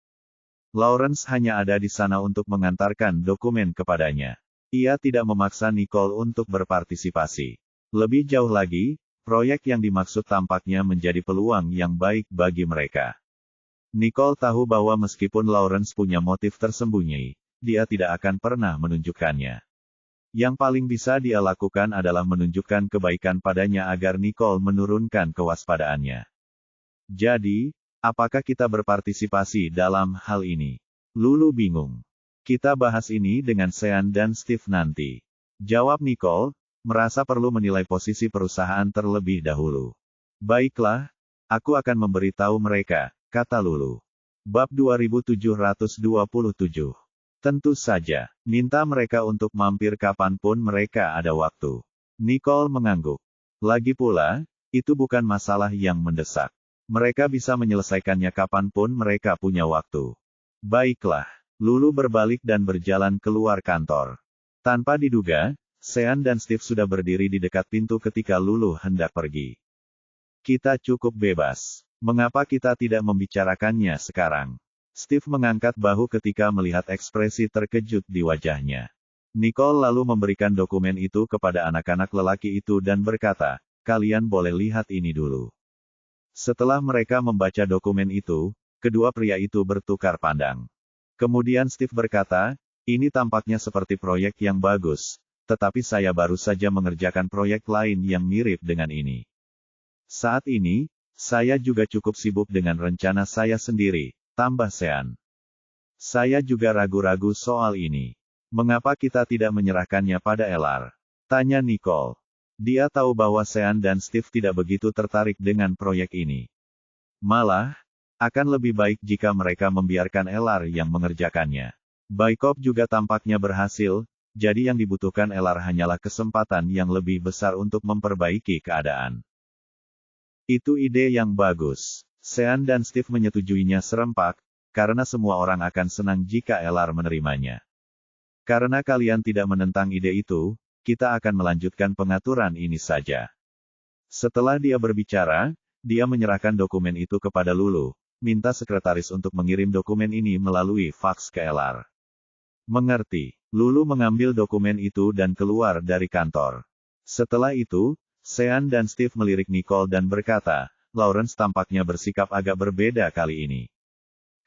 Lawrence hanya ada di sana untuk mengantarkan dokumen kepadanya. Ia tidak memaksa Nicole untuk berpartisipasi. Lebih jauh lagi, proyek yang dimaksud tampaknya menjadi peluang yang baik bagi mereka. Nicole tahu bahwa meskipun Lawrence punya motif tersembunyi, dia tidak akan pernah menunjukkannya. Yang paling bisa dia lakukan adalah menunjukkan kebaikan padanya agar Nicole menurunkan kewaspadaannya. Jadi, apakah kita berpartisipasi dalam hal ini? Lulu bingung. Kita bahas ini dengan Sean dan Steve nanti. Jawab Nicole, merasa perlu menilai posisi perusahaan terlebih dahulu. Baiklah, aku akan memberitahu mereka, kata Lulu. Bab 2727. Tentu saja, minta mereka untuk mampir kapanpun mereka ada waktu. Nicole mengangguk. Lagi pula, itu bukan masalah yang mendesak. Mereka bisa menyelesaikannya kapanpun mereka punya waktu. Baiklah, Lulu berbalik dan berjalan keluar kantor. Tanpa diduga, Sean dan Steve sudah berdiri di dekat pintu ketika Lulu hendak pergi. Kita cukup bebas. Mengapa kita tidak membicarakannya sekarang? Steve mengangkat bahu ketika melihat ekspresi terkejut di wajahnya. Nicole lalu memberikan dokumen itu kepada anak-anak lelaki itu dan berkata, kalian boleh lihat ini dulu. Setelah mereka membaca dokumen itu, kedua pria itu bertukar pandang. Kemudian Steve berkata, ini tampaknya seperti proyek yang bagus. Tetapi saya baru saja mengerjakan proyek lain yang mirip dengan ini. Saat ini, saya juga cukup sibuk dengan rencana saya sendiri, tambah Sean. Saya juga ragu-ragu soal ini. Mengapa kita tidak menyerahkannya pada LR? Tanya Nicole. Dia tahu bahwa Sean dan Steve tidak begitu tertarik dengan proyek ini. Malah, akan lebih baik jika mereka membiarkan LR yang mengerjakannya. Baikop juga tampaknya berhasil. Jadi yang dibutuhkan LR hanyalah kesempatan yang lebih besar untuk memperbaiki keadaan. Itu ide yang bagus. Sean dan Steve menyetujuinya serempak, karena semua orang akan senang jika LR menerimanya. Karena kalian tidak menentang ide itu, kita akan melanjutkan pengaturan ini saja. Setelah dia berbicara, dia menyerahkan dokumen itu kepada Lulu, minta sekretaris untuk mengirim dokumen ini melalui faks ke LR. Mengerti. Lulu mengambil dokumen itu dan keluar dari kantor. Setelah itu, Sean dan Steve melirik Nicole dan berkata, Lawrence tampaknya bersikap agak berbeda kali ini.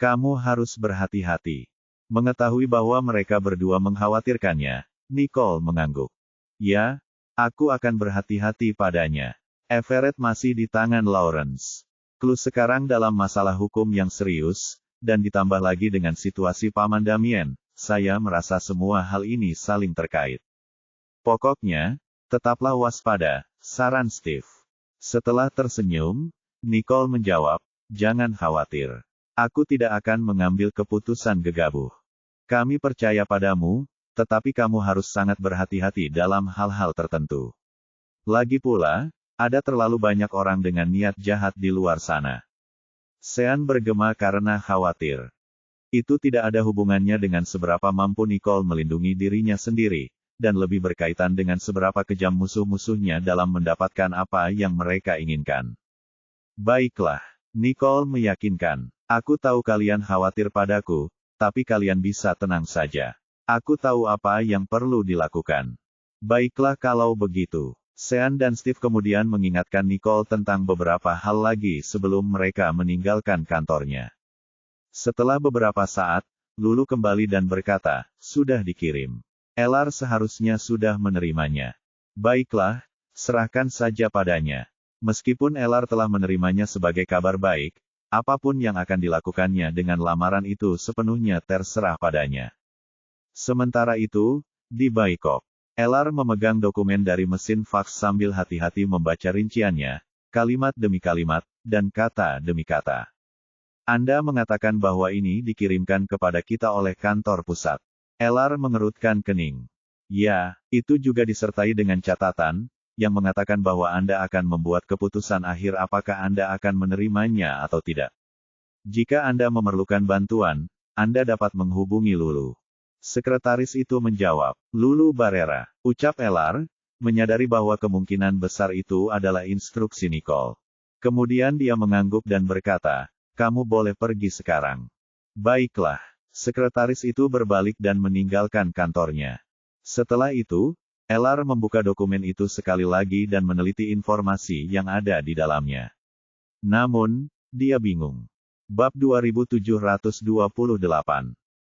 Kamu harus berhati-hati. Mengetahui bahwa mereka berdua mengkhawatirkannya, Nicole mengangguk. Ya, aku akan berhati-hati padanya. Everett masih di tangan Lawrence. Clue sekarang dalam masalah hukum yang serius, dan ditambah lagi dengan situasi Paman Damien, saya merasa semua hal ini saling terkait. Pokoknya, tetaplah waspada, saran Steve. Setelah tersenyum, Nicole menjawab, jangan khawatir. Aku tidak akan mengambil keputusan gegabah. Kami percaya padamu, tetapi kamu harus sangat berhati-hati dalam hal-hal tertentu. Lagi pula, ada terlalu banyak orang dengan niat jahat di luar sana. Sean bergema karena khawatir. Itu tidak ada hubungannya dengan seberapa mampu Nicole melindungi dirinya sendiri, dan lebih berkaitan dengan seberapa kejam musuh-musuhnya dalam mendapatkan apa yang mereka inginkan. Baiklah, Nicole meyakinkan. Aku tahu kalian khawatir padaku, tapi kalian bisa tenang saja. Aku tahu apa yang perlu dilakukan. Baiklah kalau begitu. Sean dan Steve kemudian mengingatkan Nicole tentang beberapa hal lagi sebelum mereka meninggalkan kantornya. Setelah beberapa saat, Lulu kembali dan berkata, sudah dikirim. Ellar seharusnya sudah menerimanya. Baiklah, serahkan saja padanya. Meskipun Ellar telah menerimanya sebagai kabar baik, apapun yang akan dilakukannya dengan lamaran itu sepenuhnya terserah padanya. Sementara itu, di Bangkok, Ellar memegang dokumen dari mesin faks sambil hati-hati membaca rinciannya, kalimat demi kalimat, dan kata demi kata. Anda mengatakan bahwa ini dikirimkan kepada kita oleh kantor pusat. Ellar mengerutkan kening. Ya, itu juga disertai dengan catatan, yang mengatakan bahwa Anda akan membuat keputusan akhir apakah Anda akan menerimanya atau tidak. Jika Anda memerlukan bantuan, Anda dapat menghubungi Lulu. Sekretaris itu menjawab, Lulu Barrera, ucap Ellar, menyadari bahwa kemungkinan besar itu adalah instruksi Nicole. Kemudian dia mengangguk dan berkata, kamu boleh pergi sekarang. Baiklah, sekretaris itu berbalik dan meninggalkan kantornya. Setelah itu, Ellar membuka dokumen itu sekali lagi dan meneliti informasi yang ada di dalamnya. Namun, dia bingung. Bab 2728.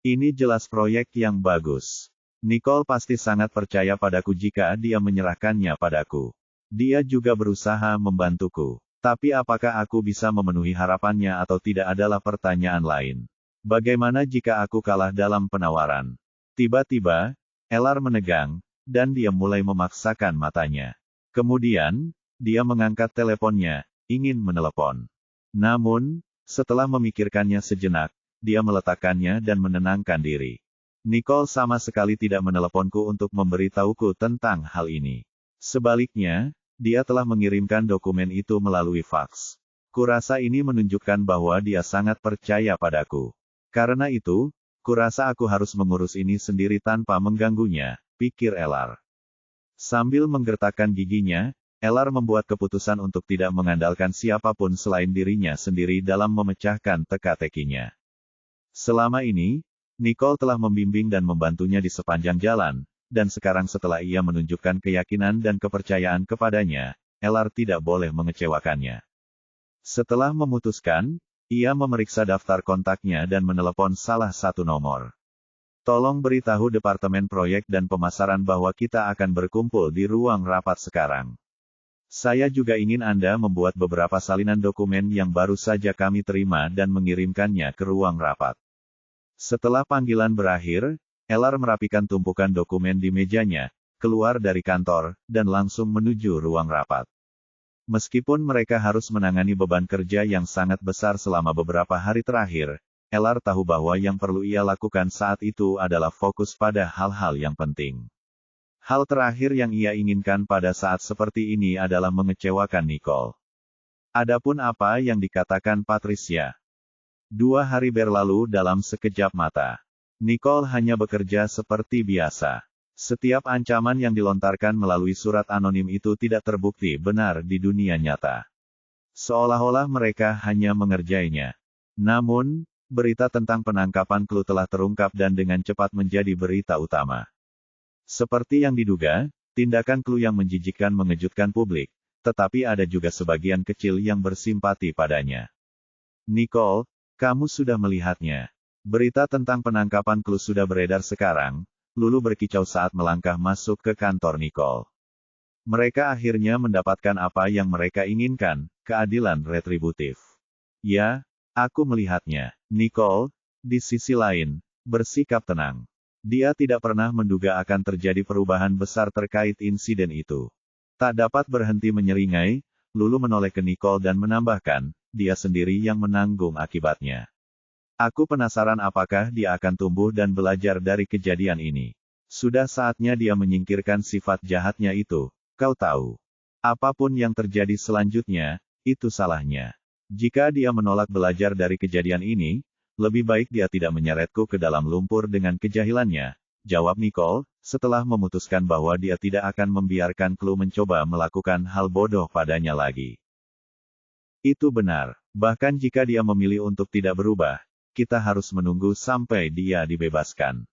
Ini jelas proyek yang bagus. Nicole pasti sangat percaya padaku jika dia menyerahkannya padaku. Dia juga berusaha membantuku. Tapi apakah aku bisa memenuhi harapannya atau tidak adalah pertanyaan lain. Bagaimana jika aku kalah dalam penawaran? Tiba-tiba, Ellar menegang, dan dia mulai memaksakan matanya. Kemudian, dia mengangkat teleponnya, ingin menelepon. Namun, setelah memikirkannya sejenak, dia meletakkannya dan menenangkan diri. Nicole sama sekali tidak meneleponku untuk memberitahuku tentang hal ini. Sebaliknya, dia telah mengirimkan dokumen itu melalui faks. Kurasa ini menunjukkan bahwa dia sangat percaya padaku. Karena itu, kurasa aku harus mengurus ini sendiri tanpa mengganggunya, pikir Ellar. Sambil menggertakkan giginya, Ellar membuat keputusan untuk tidak mengandalkan siapapun selain dirinya sendiri dalam memecahkan teka-tekinya. Selama ini, Nicole telah membimbing dan membantunya di sepanjang jalan, dan sekarang setelah ia menunjukkan keyakinan dan kepercayaan kepadanya, Ellar tidak boleh mengecewakannya. Setelah memutuskan, ia memeriksa daftar kontaknya dan menelepon salah satu nomor. Tolong beritahu Departemen Proyek dan Pemasaran bahwa kita akan berkumpul di ruang rapat sekarang. Saya juga ingin Anda membuat beberapa salinan dokumen yang baru saja kami terima dan mengirimkannya ke ruang rapat. Setelah panggilan berakhir, Ellar merapikan tumpukan dokumen di mejanya, keluar dari kantor, dan langsung menuju ruang rapat. Meskipun mereka harus menangani beban kerja yang sangat besar selama beberapa hari terakhir, Ellar tahu bahwa yang perlu ia lakukan saat itu adalah fokus pada hal-hal yang penting. Hal terakhir yang ia inginkan pada saat seperti ini adalah mengecewakan Nicole. Adapun apa yang dikatakan Patricia. 2 hari berlalu dalam sekejap mata. Nicole hanya bekerja seperti biasa. Setiap ancaman yang dilontarkan melalui surat anonim itu tidak terbukti benar di dunia nyata. Seolah-olah mereka hanya mengerjainya. Namun, berita tentang penangkapan Clue telah terungkap dan dengan cepat menjadi berita utama. Seperti yang diduga, tindakan Clue yang menjijikkan mengejutkan publik, tetapi ada juga sebagian kecil yang bersimpati padanya. Nicole, kamu sudah melihatnya. Berita tentang penangkapan Clue sudah beredar sekarang, Lulu berkicau saat melangkah masuk ke kantor Nicole. Mereka akhirnya mendapatkan apa yang mereka inginkan, keadilan retributif. Ya, aku melihatnya. Nicole, di sisi lain, bersikap tenang. Dia tidak pernah menduga akan terjadi perubahan besar terkait insiden itu. Tak dapat berhenti menyeringai, Lulu menoleh ke Nicole dan menambahkan, dia sendiri yang menanggung akibatnya. Aku penasaran apakah dia akan tumbuh dan belajar dari kejadian ini. Sudah saatnya dia menyingkirkan sifat jahatnya itu, kau tahu. Apapun yang terjadi selanjutnya, itu salahnya. Jika dia menolak belajar dari kejadian ini, lebih baik dia tidak menyeretku ke dalam lumpur dengan kejahilannya, jawab Nicole, setelah memutuskan bahwa dia tidak akan membiarkan Clue mencoba melakukan hal bodoh padanya lagi. Itu benar, bahkan jika dia memilih untuk tidak berubah, kita harus menunggu sampai dia dibebaskan.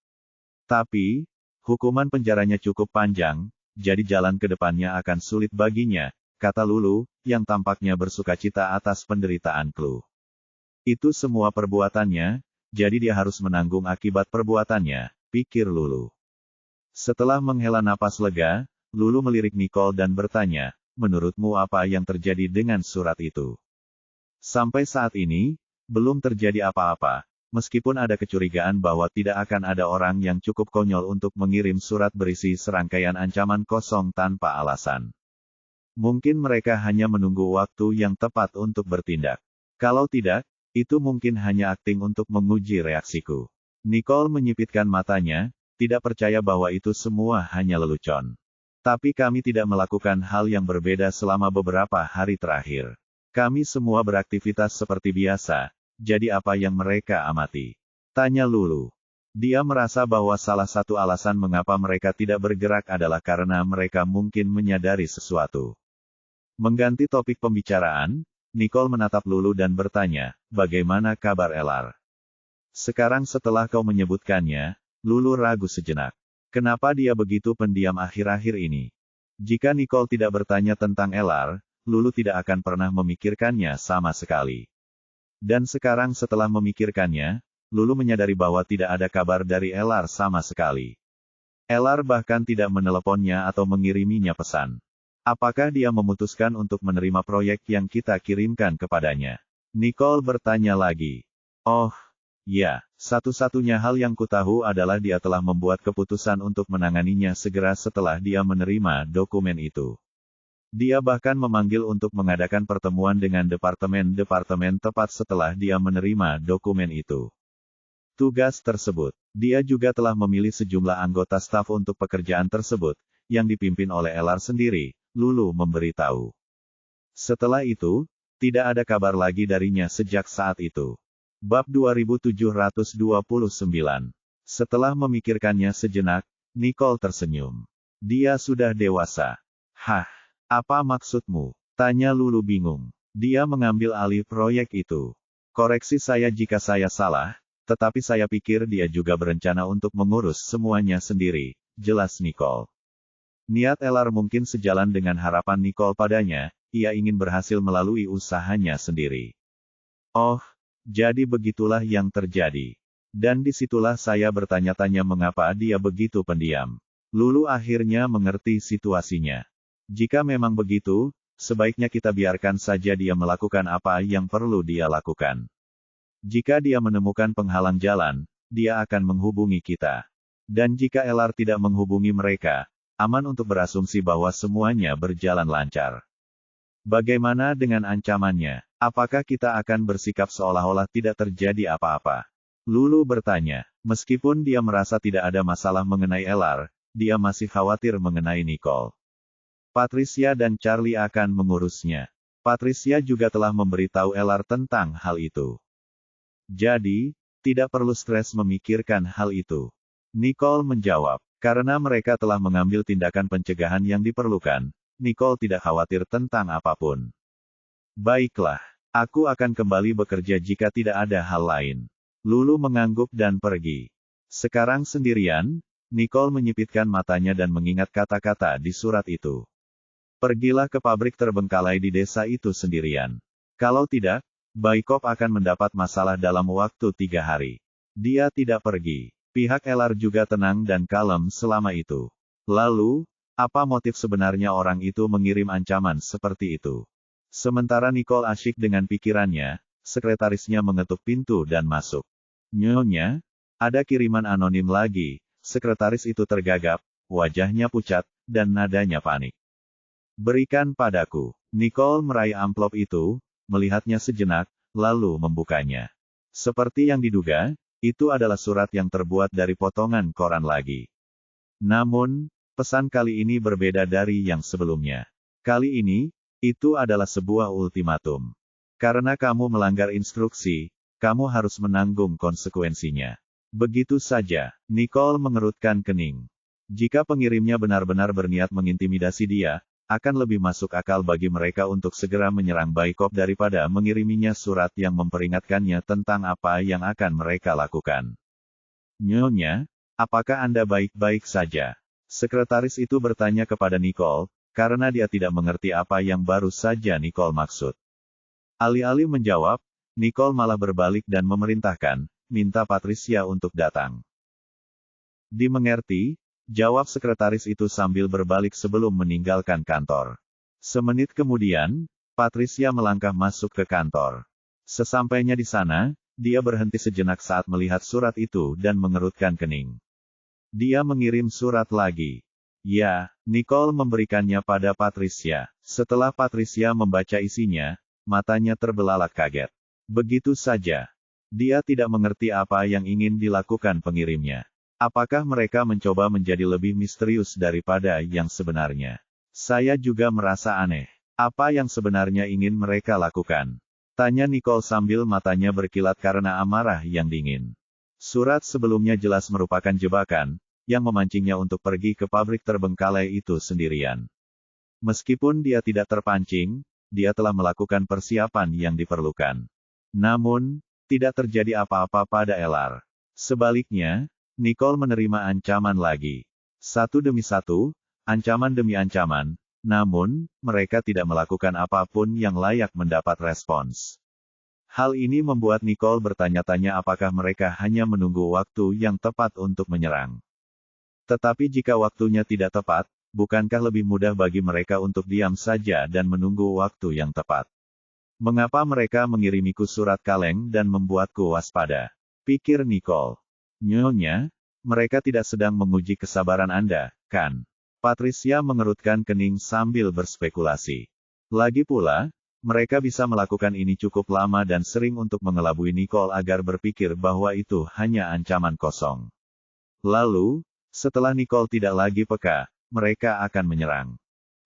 Tapi, hukuman penjaranya cukup panjang, jadi jalan ke depannya akan sulit baginya, kata Lulu, yang tampaknya bersukacita atas penderitaan Clue. Itu semua perbuatannya, jadi dia harus menanggung akibat perbuatannya, pikir Lulu. Setelah menghela napas lega, Lulu melirik Nicole dan bertanya, menurutmu apa yang terjadi dengan surat itu? Sampai saat ini, belum terjadi apa-apa, meskipun ada kecurigaan bahwa tidak akan ada orang yang cukup konyol untuk mengirim surat berisi serangkaian ancaman kosong tanpa alasan. Mungkin mereka hanya menunggu waktu yang tepat untuk bertindak. Kalau tidak, itu mungkin hanya akting untuk menguji reaksiku. Nicole menyipitkan matanya, tidak percaya bahwa itu semua hanya lelucon. Tapi kami tidak melakukan hal yang berbeda selama beberapa hari terakhir. Kami semua beraktivitas seperti biasa, jadi apa yang mereka amati? Tanya Lulu. Dia merasa bahwa salah satu alasan mengapa mereka tidak bergerak adalah karena mereka mungkin menyadari sesuatu. Mengganti topik pembicaraan, Nicole menatap Lulu dan bertanya, bagaimana kabar Elar? Sekarang setelah kau menyebutkannya, Lulu ragu sejenak. Kenapa dia begitu pendiam akhir-akhir ini? Jika Nicole tidak bertanya tentang Elar, Lulu tidak akan pernah memikirkannya sama sekali. Dan sekarang setelah memikirkannya, Lulu menyadari bahwa tidak ada kabar dari Elar sama sekali. Elar bahkan tidak meneleponnya atau mengiriminya pesan. Apakah dia memutuskan untuk menerima proyek yang kita kirimkan kepadanya? Nicole bertanya lagi. Oh, ya, satu-satunya hal yang kutahu adalah dia telah membuat keputusan untuk menanganinya segera setelah dia menerima dokumen itu. Dia bahkan memanggil untuk mengadakan pertemuan dengan departemen tepat setelah dia menerima dokumen itu. Tugas tersebut, dia juga telah memilih sejumlah anggota staf untuk pekerjaan tersebut, yang dipimpin oleh Elar sendiri. Lulu memberitahu. Setelah itu, tidak ada kabar lagi darinya sejak saat itu. Bab 2729. Setelah memikirkannya sejenak, Nicole tersenyum. Dia sudah dewasa. Hah, apa maksudmu? Tanya Lulu bingung. Dia mengambil alih proyek itu. Koreksi saya jika saya salah, tetapi saya pikir dia juga berencana untuk mengurus semuanya sendiri, jelas Nicole. Niat Elar mungkin sejalan dengan harapan Nicole padanya, ia ingin berhasil melalui usahanya sendiri. Oh, jadi begitulah yang terjadi. Dan disitulah saya bertanya-tanya mengapa dia begitu pendiam. Lulu akhirnya mengerti situasinya. Jika memang begitu, sebaiknya kita biarkan saja dia melakukan apa yang perlu dia lakukan. Jika dia menemukan penghalang jalan, dia akan menghubungi kita. Dan jika Elar tidak menghubungi mereka, aman untuk berasumsi bahwa semuanya berjalan lancar. Bagaimana dengan ancamannya? Apakah kita akan bersikap seolah-olah tidak terjadi apa-apa? Lulu bertanya. Meskipun dia merasa tidak ada masalah mengenai Elar, dia masih khawatir mengenai Nicole. Patricia dan Charlie akan mengurusnya. Patricia juga telah memberitahu Elar tentang hal itu. Jadi, tidak perlu stres memikirkan hal itu. Nicole menjawab. Karena mereka telah mengambil tindakan pencegahan yang diperlukan, Nicole tidak khawatir tentang apapun. Baiklah, aku akan kembali bekerja jika tidak ada hal lain. Lulu mengangguk dan pergi. Sekarang sendirian, Nicole menyipitkan matanya dan mengingat kata-kata di surat itu. Pergilah ke pabrik terbengkalai di desa itu sendirian. Kalau tidak, Baikop akan mendapat masalah dalam waktu 3 hari. Dia tidak pergi. Pihak Elar juga tenang dan kalem selama itu. Lalu, apa motif sebenarnya orang itu mengirim ancaman seperti itu? Sementara Nicole asyik dengan pikirannya, sekretarisnya mengetuk pintu dan masuk. Nyonya, ada kiriman anonim lagi. Sekretaris itu tergagap, wajahnya pucat, dan nadanya panik. Berikan padaku. Nicole meraih amplop itu, melihatnya sejenak, lalu membukanya. Seperti yang diduga, itu adalah surat yang terbuat dari potongan koran lagi. Namun, pesan kali ini berbeda dari yang sebelumnya. Kali ini, itu adalah sebuah ultimatum. Karena kamu melanggar instruksi, kamu harus menanggung konsekuensinya. Begitu saja, Nicole mengerutkan kening. Jika pengirimnya benar-benar berniat mengintimidasi dia, akan lebih masuk akal bagi mereka untuk segera menyerang Baikop daripada mengiriminya surat yang memperingatkannya tentang apa yang akan mereka lakukan. Nyonya, apakah Anda baik-baik saja? Sekretaris itu bertanya kepada Nicole, karena dia tidak mengerti apa yang baru saja Nicole maksud. Alih-alih menjawab, Nicole malah berbalik dan memerintahkan, minta Patricia untuk datang. Dimengerti, jawab sekretaris itu sambil berbalik sebelum meninggalkan kantor. Semenit kemudian, Patricia melangkah masuk ke kantor. Sesampainya di sana, dia berhenti sejenak saat melihat surat itu dan mengerutkan kening. Dia mengirim surat lagi. Ya, Nicole memberikannya pada Patricia. Setelah Patricia membaca isinya, matanya terbelalak kaget. Begitu saja. Dia tidak mengerti apa yang ingin dilakukan pengirimnya. Apakah mereka mencoba menjadi lebih misterius daripada yang sebenarnya? Saya juga merasa aneh. Apa yang sebenarnya ingin mereka lakukan? Tanya Nicole sambil matanya berkilat karena amarah yang dingin. Surat sebelumnya jelas merupakan jebakan, yang memancingnya untuk pergi ke pabrik terbengkalai itu sendirian. Meskipun dia tidak terpancing, dia telah melakukan persiapan yang diperlukan. Namun, tidak terjadi apa-apa pada Elar. Sebaliknya, Nicole menerima ancaman lagi. Satu demi satu, ancaman demi ancaman, namun, mereka tidak melakukan apapun yang layak mendapat respons. Hal ini membuat Nicole bertanya-tanya apakah mereka hanya menunggu waktu yang tepat untuk menyerang. Tetapi jika waktunya tidak tepat, bukankah lebih mudah bagi mereka untuk diam saja dan menunggu waktu yang tepat? Mengapa mereka mengirimiku surat kaleng dan membuatku waspada? Pikir Nicole. Nyonya, mereka tidak sedang menguji kesabaran Anda, kan? Patricia mengerutkan kening sambil berspekulasi. Lagi pula, mereka bisa melakukan ini cukup lama dan sering untuk mengelabui Nicole agar berpikir bahwa itu hanya ancaman kosong. Lalu, setelah Nicole tidak lagi peka, mereka akan menyerang.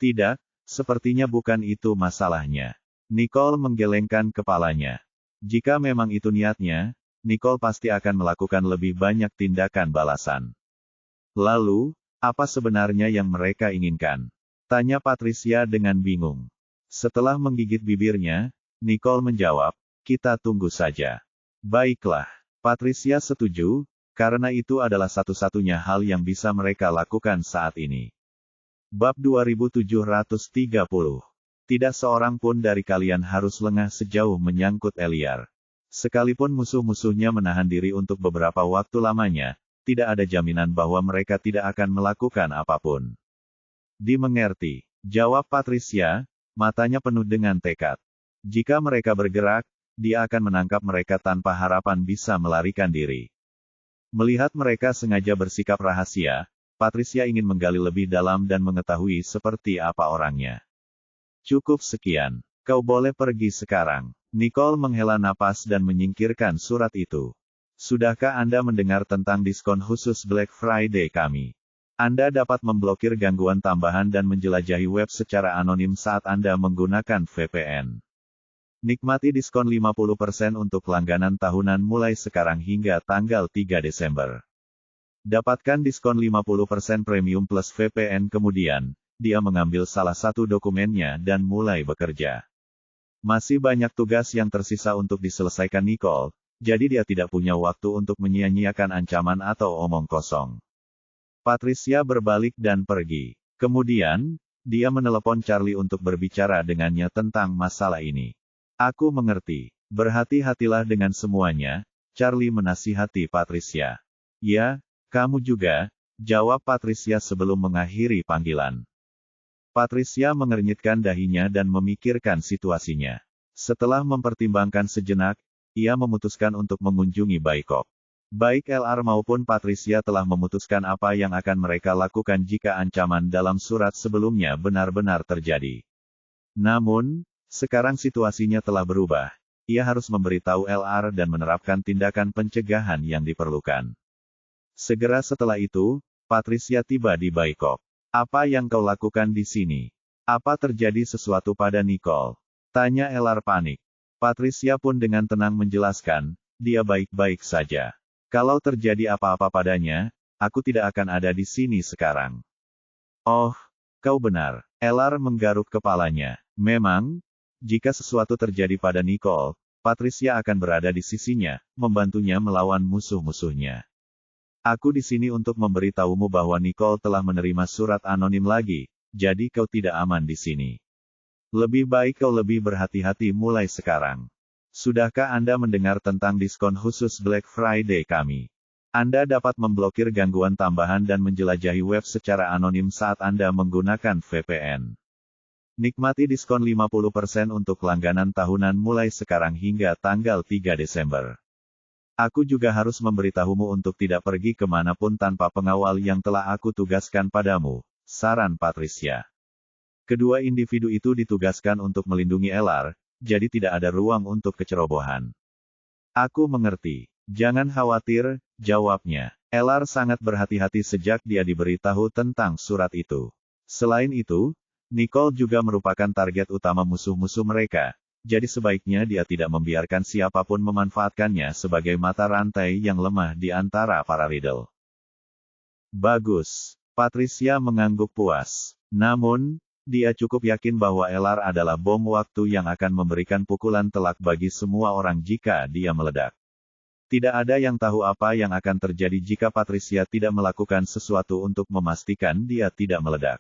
Tidak, sepertinya bukan itu masalahnya. Nicole menggelengkan kepalanya. Jika memang itu niatnya, Nicole pasti akan melakukan lebih banyak tindakan balasan. Lalu, apa sebenarnya yang mereka inginkan? Tanya Patricia dengan bingung. Setelah menggigit bibirnya, Nicole menjawab, kita tunggu saja. Baiklah, Patricia setuju, karena itu adalah satu-satunya hal yang bisa mereka lakukan saat ini. Bab 2730. Tidak seorang pun dari kalian harus lengah sejauh menyangkut Eliar. Sekalipun musuh-musuhnya menahan diri untuk beberapa waktu lamanya, tidak ada jaminan bahwa mereka tidak akan melakukan apapun. Dimengerti, jawab Patricia, matanya penuh dengan tekad. Jika mereka bergerak, dia akan menangkap mereka tanpa harapan bisa melarikan diri. Melihat mereka sengaja bersikap rahasia, Patricia ingin menggali lebih dalam dan mengetahui seperti apa orangnya. Cukup sekian. Kau boleh pergi sekarang. Nicole menghela napas dan menyingkirkan surat itu. Sudahkah Anda mendengar tentang diskon khusus Black Friday kami? Anda dapat memblokir gangguan tambahan dan menjelajahi web secara anonim saat Anda menggunakan VPN. Nikmati diskon 50% untuk langganan tahunan mulai sekarang hingga tanggal 3 Desember. Dapatkan diskon 50% premium plus VPN kemudian, dia mengambil salah satu dokumennya dan mulai bekerja. Masih banyak tugas yang tersisa untuk diselesaikan Nicole, jadi dia tidak punya waktu untuk menyia-nyiakan ancaman atau omong kosong. Patricia berbalik dan pergi. Kemudian, dia menelepon Charlie untuk berbicara dengannya tentang masalah ini. Aku mengerti. Berhati-hatilah dengan semuanya, Charlie menasihati Patricia. Ya, kamu juga, jawab Patricia sebelum mengakhiri panggilan. Patricia mengernyitkan dahinya dan memikirkan situasinya. Setelah mempertimbangkan sejenak, ia memutuskan untuk mengunjungi Baikop. Baik LR maupun Patricia telah memutuskan apa yang akan mereka lakukan jika ancaman dalam surat sebelumnya benar-benar terjadi. Namun, sekarang situasinya telah berubah. Ia harus memberitahu LR dan menerapkan tindakan pencegahan yang diperlukan. Segera setelah itu, Patricia tiba di Baikop. Apa yang kau lakukan di sini? Apa terjadi sesuatu pada Nicole? Tanya LR panik. Patricia pun dengan tenang menjelaskan, dia baik-baik saja. Kalau terjadi apa-apa padanya, aku tidak akan ada di sini sekarang. Oh, kau benar. LR menggaruk kepalanya. Memang, jika sesuatu terjadi pada Nicole, Patricia akan berada di sisinya, membantunya melawan musuh-musuhnya. Aku di sini untuk memberitahumu bahwa Nicole telah menerima surat anonim lagi, jadi kau tidak aman di sini. Lebih baik kau lebih berhati-hati mulai sekarang. Sudahkah Anda mendengar tentang diskon khusus Black Friday kami? Anda dapat memblokir gangguan tambahan dan menjelajahi web secara anonim saat Anda menggunakan VPN. Nikmati diskon 50% untuk langganan tahunan mulai sekarang hingga tanggal 3 Desember. Aku juga harus memberitahumu untuk tidak pergi kemanapun tanpa pengawal yang telah aku tugaskan padamu, saran Patricia. Kedua individu itu ditugaskan untuk melindungi LR, jadi tidak ada ruang untuk kecerobohan. Aku mengerti. Jangan khawatir, jawabnya. LR sangat berhati-hati sejak dia diberitahu tentang surat itu. Selain itu, Nicole juga merupakan target utama musuh-musuh mereka. Jadi sebaiknya dia tidak membiarkan siapapun memanfaatkannya sebagai mata rantai yang lemah di antara para Riddle. Bagus. Patricia mengangguk puas. Namun, dia cukup yakin bahwa LR adalah bom waktu yang akan memberikan pukulan telak bagi semua orang jika dia meledak. Tidak ada yang tahu apa yang akan terjadi jika Patricia tidak melakukan sesuatu untuk memastikan dia tidak meledak.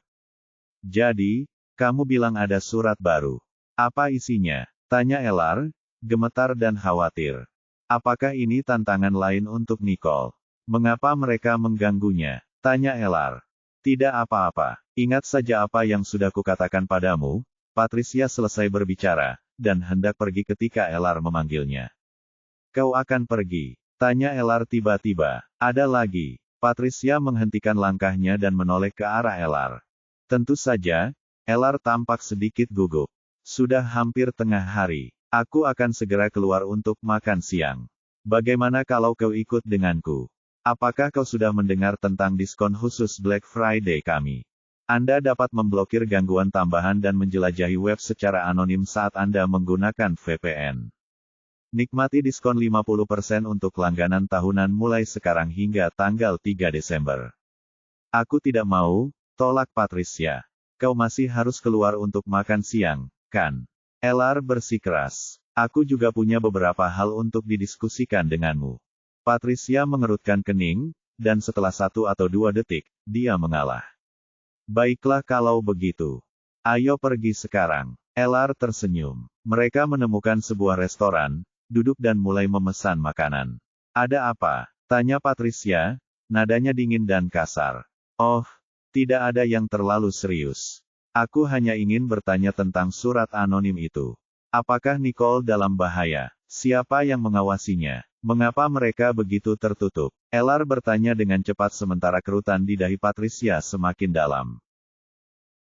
Jadi, kamu bilang ada surat baru. Apa isinya? Tanya LR, gemetar dan khawatir. Apakah ini tantangan lain untuk Nicole? Mengapa mereka mengganggunya? Tanya LR. Tidak apa-apa. Ingat saja apa yang sudah kukatakan padamu. Patricia selesai berbicara, dan hendak pergi ketika LR memanggilnya. Kau akan pergi? Tanya LR tiba-tiba. Ada lagi. Patricia menghentikan langkahnya dan menoleh ke arah LR. Tentu saja, LR tampak sedikit gugup. Sudah hampir tengah hari. Aku akan segera keluar untuk makan siang. Bagaimana kalau kau ikut denganku? Apakah kau sudah mendengar tentang diskon khusus Black Friday kami? Anda dapat memblokir gangguan tambahan dan menjelajahi web secara anonim saat Anda menggunakan VPN. Nikmati diskon 50% untuk langganan tahunan mulai sekarang hingga tanggal 3 Desember. Aku tidak mau, tolak Patricia. Kau masih harus keluar untuk makan siang. Kan? LR bersikeras. Aku juga punya beberapa hal untuk didiskusikan denganmu. Patricia mengerutkan kening, dan setelah 1 atau 2 detik, dia mengalah. Baiklah kalau begitu. Ayo pergi sekarang. LR tersenyum. Mereka menemukan sebuah restoran, duduk dan mulai memesan makanan. Ada apa? Tanya Patricia, nadanya dingin dan kasar. Oh, tidak ada yang terlalu serius. Aku hanya ingin bertanya tentang surat anonim itu. Apakah Nicole dalam bahaya? Siapa yang mengawasinya? Mengapa mereka begitu tertutup? LR bertanya dengan cepat sementara kerutan di dahi Patricia semakin dalam.